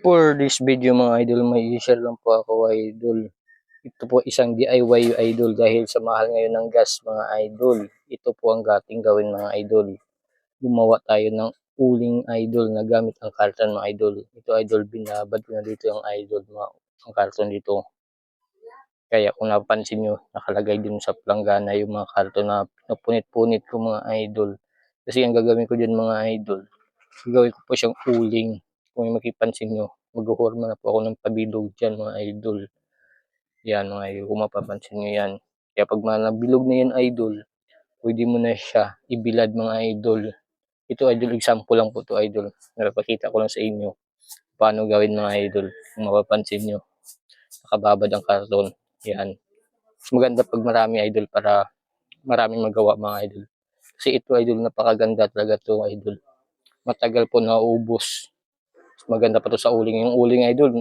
For this video mga idol, may i-share lang po ako idol. Ito po isang DIY idol dahil sa mahal ngayon ng gas mga idol. Ito po ang ating gawin mga idol. Gumawa tayo ng uling idol na gamit ang karton mga idol. Ito idol, binabad ko na dito yung idol ang karton dito. Kaya kung napansin nyo, nakalagay din sa planggana yung mga karton na napunit-punit ko mga idol. Kasi ang gagawin ko dyan mga idol, gagawin ko po siyang uling. Kung may makipansin nyo, mag-uhorma na po ako ng pabilog dyan mga idol. Yan mga idol, kung mapapansin nyo yan. Kaya pag nabilog na yan idol, pwede mo na siya ibilad mga idol. Ito idol, example lang po to idol. Napakita ko lang sa inyo paano gawin mga idol. Kung mapapansin nyo, nakababad ang karton. Yan. Mas maganda pag marami idol para maraming magawa mga idol. Kasi ito idol, napakaganda talaga to idol. Matagal po nauubos. Maganda pa to sa uling. Yung uling idol,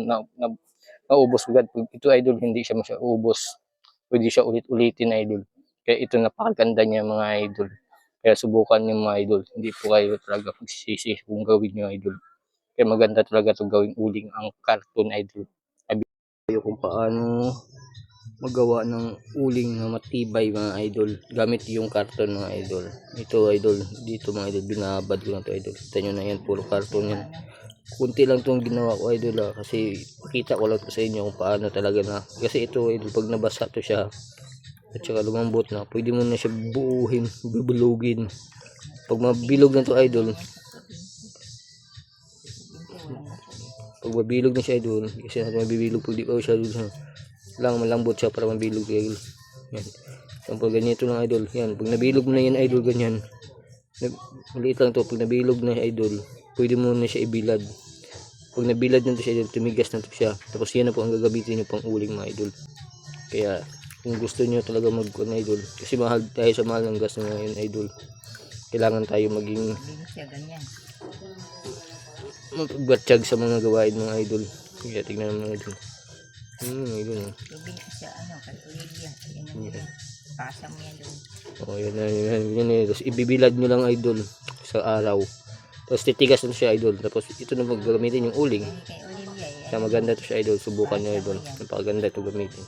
naubos agad. Ito idol, hindi siya maubos. Pwede siya ulit-ulitin idol. Kaya ito napakaganda niya mga idol. Kaya subukan niyo mga idol. Hindi po kayo talaga magsisisi kung gawin niyo idol. Kaya maganda talaga itong gawing uling ang cartoon idol. Sabi ko kung paano magawa ng uling na matibay mga idol gamit yung karton mga idol. Ito idol, dito mga idol, binabad ko na to idol. Kita nyo na yan, puro karton yan. Kunti lang itong ginawa ko idol kasi pakita ko lang sa inyo kung paano talaga na. Kasi ito idol, pag nabasa to siya at saka lumambot na, pwede mo na siya buuhin, bubulugin. Pag mabilog na to idol, pag mabilog na siya idol, kasi natin mabibilog pag di pa siya idol, lang malambot siya para mabilog idol. Yan. So, pag ganito lang idol, yan, pag nabilog mo na yan idol, ganyan. Maliit lang to, pag nabilog na idol, pwede mo na siya ibilad. Pag nabilad na to siya idol, tumigas na to siya. Tapos yan na po ang gagamitin nyo pang uling mga idol. Kaya kung gusto nyo talaga mag-on idol, kasi mahal tayo sa mahal ng gas na ngayon idol, kailangan tayo maging magbatsyag sa mga gawain mga idol. Kaya tingnan mo mga idol. Idol. Pasang mo yan doon. Oh, yan. Tapos ibibilad nyo lang idol sa araw. Tapos titigas na siya idol. Tapos ito na maggamitin yung uling. Kaya maganda to siya idol. Subukan nyo idol. Napakaganda ito gamitin.